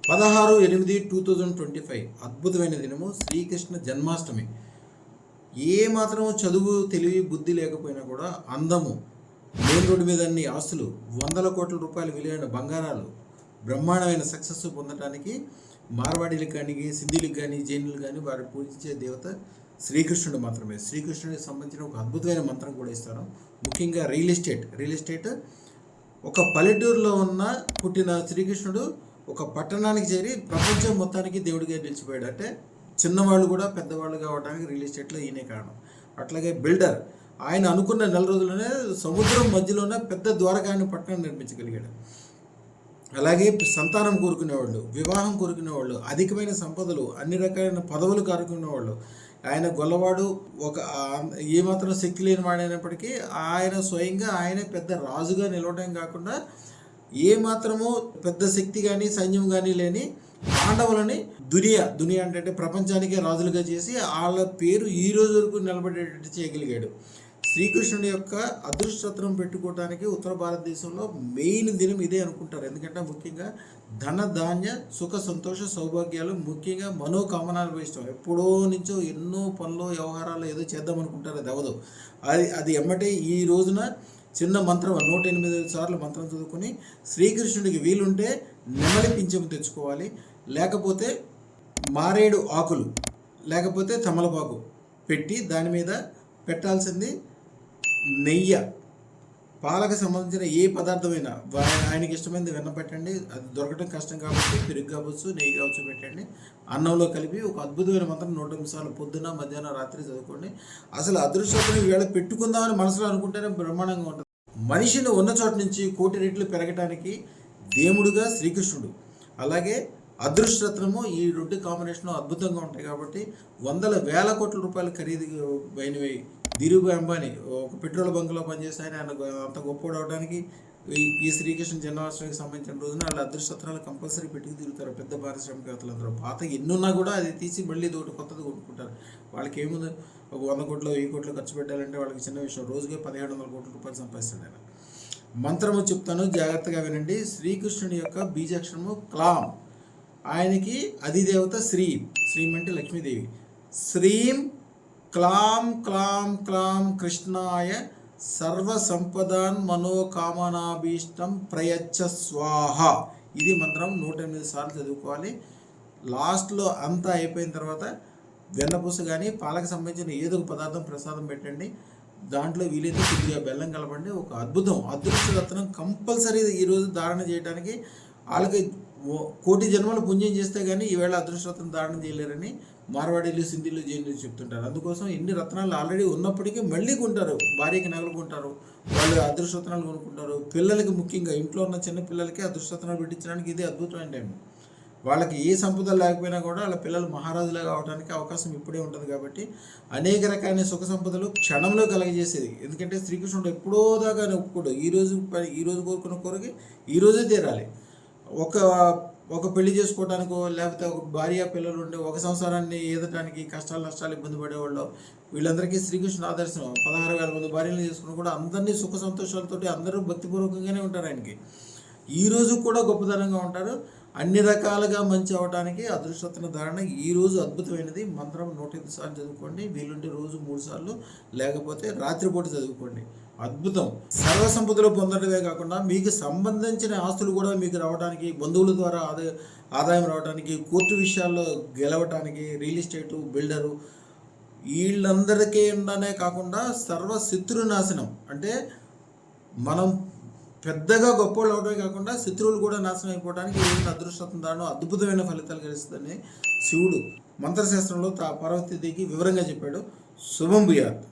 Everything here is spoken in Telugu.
16/8/2025 అద్భుతమైన దినము శ్రీకృష్ణ జన్మాష్టమి. ఏ మాత్రం చదువు తెలివి బుద్ధి లేకపోయినా కూడా అందము, మెయిన్ రోడ్డు మీద అన్ని ఆస్తులు, వందల కోట్ల రూపాయలు విలువైన బంగారాలు, బ్రహ్మాండమైన సక్సెస్ పొందడానికి మార్వాడీలకు కానీ సింధీలకు కానీ జైనులకు కానీ వారు పూజించే దేవత శ్రీకృష్ణుడు మాత్రమే. శ్రీకృష్ణుడికి సంబంధించిన ఒక అద్భుతమైన మంత్రం కూడా ఇస్తాను. ముఖ్యంగా రియల్ ఎస్టేట్ ఒక పల్లెటూరులో పుట్టిన శ్రీకృష్ణుడు ఒక పట్టణానికి చేరి ప్రపంచం మొత్తానికి దేవుడిగా నిలిచిపోయాడు. అంటే చిన్నవాళ్ళు కూడా పెద్దవాళ్ళు కావడానికి రియల్ ఎస్టేట్లో ఈయనే కారణం. అట్లాగే బిల్డర్, ఆయన అనుకున్న 4 రోజుల్లోనే సముద్రం మధ్యలోనే పెద్ద ద్వారకాన్ని పట్టణం నిర్మించగలిగాడు. అలాగే సంతానం కోరుకునేవాళ్ళు, వివాహం కోరుకునేవాళ్ళు, అధికమైన సంపదలు, అన్ని రకాలైన పదవులు కోరుకునేవాళ్ళు. ఆయన గొల్లవాడు, ఒక ఏమాత్రం శక్తి లేని వాడైనప్పటికీ ఆయన స్వయంగా ఆయనే పెద్ద రాజుగా నిలవడం కాకుండా ఏమాత్రము పెద్ద శక్తి కానీ సైన్యం కానీ లేని పాండవులని దునియా అంటే ప్రపంచానికే రాజులుగా చేసి వాళ్ళ పేరు ఈ రోజు వరకు నిలబడేటట్టు చేయగలిగాడు. శ్రీకృష్ణుడి యొక్క అదృష్టత్రం పెట్టుకోవడానికి ఉత్తర భారతదేశంలో మెయిన్ దినం ఇదే అనుకుంటారు. ఎందుకంటే ముఖ్యంగా ధన ధాన్య సుఖ సంతోష సౌభాగ్యాలు, ముఖ్యంగా మనోకామనాలు ఇష్టం. ఎప్పుడో నుంచో ఎన్నో పనులు వ్యవహారాలు ఏదో చేద్దాం అనుకుంటారు, అది అవ్వదు. అది ఎమ్మటే ఈ రోజున చిన్న మంత్రం 108 సార్లు మంత్రం చదువుకొని శ్రీకృష్ణుడికి వీలుంటే నెమలి పింఛము తెచ్చుకోవాలి, లేకపోతే మారేడు ఆకులు, లేకపోతే తమలపాకు పెట్టి దాని మీద పెట్టాల్సింది నెయ్యి. పాలకు సంబంధించిన ఏ పదార్థమైనా ఆయనకి ఇష్టమైనది వెన్న పెట్టండి. అది దొరకడం కష్టం కాబట్టి పెరుగు కావచ్చు, నెయ్యి కావచ్చు పెట్టండి. అన్నంలో కలిపి ఒక అద్భుతమైన మంత్రం 108 సార్లు పొద్దున మధ్యాహ్నం రాత్రి చదువుకోండి. అసలు అదృష్టాన్ని ఈవేళ పెట్టుకుందామని మనసులో అనుకుంటేనే బ్రహ్మాండంగా ఉంటుంది. మనిషిని ఉన్న చోట నుంచి 1,000,000 రెట్లు పెరగటానికి దేవుడుగా శ్రీకృష్ణుడు, అలాగే అదృష్టరత్నము, ఈ 2 కాంబినేషన్ అద్భుతంగా ఉంటాయి. కాబట్టి వందల వేల కోట్ల రూపాయలు ఖరీదు అయినవి. ధీరుభాయ్ అంబానీ ఒక పెట్రోల్ బంక్లో పనిచేసి ఆయన అంత గొప్పవాడు అవడానికి ఈ శ్రీకృష్ణ జన్మాష్టమికి సంబంధించిన రోజున వాళ్ళ అదృష్టత్రాలు కంపల్సరీ పెట్టుకు తిరుగుతారు. పెద్ద పారిశ్రామికవేత్తలందరూ పాత ఎన్నున్నా కూడా అది తీసి మళ్ళీ ఒకటి కొత్తది కొనుక్కుంటారు. వాళ్ళకి ఏముంది, ఒక 100 కోట్లు 1000 కోట్లు ఖర్చు పెట్టాలంటే వాళ్ళకి చిన్న విషయం. రోజుకే 1,700 కోట్ల రూపాయలు సంపాదిస్తాడు ఆయన. మంత్రము చెప్తాను, జాగ్రత్తగా వినండి. శ్రీకృష్ణుని యొక్క బీజాక్షరము క్లాం. ఆయనకి అధిదేవత శ్రీం. శ్రీం అంటే లక్ష్మీదేవి. శ్రీం క్లాం క్లాం క్లాం కృష్ణాయ సర్వ సంపదాన్ మనోకామనాభీష్టం ప్రయచ్చ స్వాహ. ఇది మంత్రం 108 సార్లు చదువుకోవాలి. లాస్ట్లో అంతా అయిపోయిన తర్వాత వెన్నపూస కానీ పాలకు సంబంధించిన ఏదో ఒక పదార్థం ప్రసాదం పెట్టండి. దాంట్లో వీలైతే కొద్దిగా బెల్లం కలపండి. ఒక అదృష్టరత్నం కంపల్సరీ ఈరోజు ధారణ చేయడానికి. వాళ్ళకి 1,000,000 జన్మలు పుణ్యం చేస్తే కానీ ఈవేళ అదృష్టరత్నం ధారణ చేయలేరని మార్వాడీలు సింధీలు జైన్లు చెప్తుంటారు. అందుకోసం ఎన్ని రత్నాలు ఆల్రెడీ ఉన్నప్పటికీ మళ్ళీ కొంటారు. భార్యకి నగలు కొంటారు, వాళ్ళు అదృష్టరత్నాలు కొనుక్కుంటారు. పిల్లలకి, ముఖ్యంగా ఇంట్లో ఉన్న చిన్న పిల్లలకి అదృష్టరత్నాలు పెట్టించడానికి ఇది అద్భుతమైన టైం. వాళ్ళకి ఏ సంపద లేకపోయినా కూడా వాళ్ళ పిల్లలు మహారాజులాగా అవడానికి అవకాశం ఇప్పుడే ఉంటుంది. కాబట్టి అనేక రకాలైన సుఖ సంపదలు క్షణంలో కలగజేసేది. ఎందుకంటే శ్రీకృష్ణుడు ఎప్పుడో దాకా ఒప్పుకోడు. ఈరోజు కోరుకున్న కోరిక ఈరోజే తీరాలి. ఒక పెళ్లి చేసుకోవడానికో, లేకపోతే ఒక భార్య పిల్లలు ఉండే ఒక సంసారాన్ని ఈదటానికి కష్టాలు నష్టాలు ఇబ్బంది పడేవాళ్ళు, వీళ్ళందరికీ శ్రీకృష్ణుడు ఆదర్శం. 16,000 మంది భార్యలు చేసుకుని కూడా అందరినీ సుఖ సంతోషాలతో అందరూ భక్తిపూర్వకంగానే ఉంటారు ఆయనకి. ఈరోజు కూడా గొప్పతనంగా ఉంటారు. అన్ని రకాలుగా మంచి అవడానికి అదృష్టరత్న ధారణ ఈరోజు అద్భుతమైనది. మంత్రం 108 సార్లు చదువుకోండి. వీలుంటే రోజు 3 సార్లు, లేకపోతే రాత్రిపూట చదువుకోండి. అద్భుతం. సర్వ సంపదలు పొందడమే కాకుండా మీకు సంబంధించిన ఆస్తులు కూడా మీకు రావడానికి, బంధువుల ద్వారా ఆదాయం రావడానికి, కోర్టు విషయాల్లో గెలవటానికి, రియల్ ఎస్టేటు, బిల్డరు, వీళ్ళందరికీ ఉండనే కాకుండా సర్వ శత్రునాశనం. అంటే మనం పెద్దగా గొప్పవాళ్ళు అవడమే కాకుండా శత్రువులు కూడా నాశనం అయిపోవడానికి అదృష్టం దాని అద్భుతమైన ఫలితాలు కలిస్తుందని శివుడు మంత్రశాస్త్రంలో పార్వతీదేవికి వివరంగా చెప్పాడు. శుభం భూయాత్.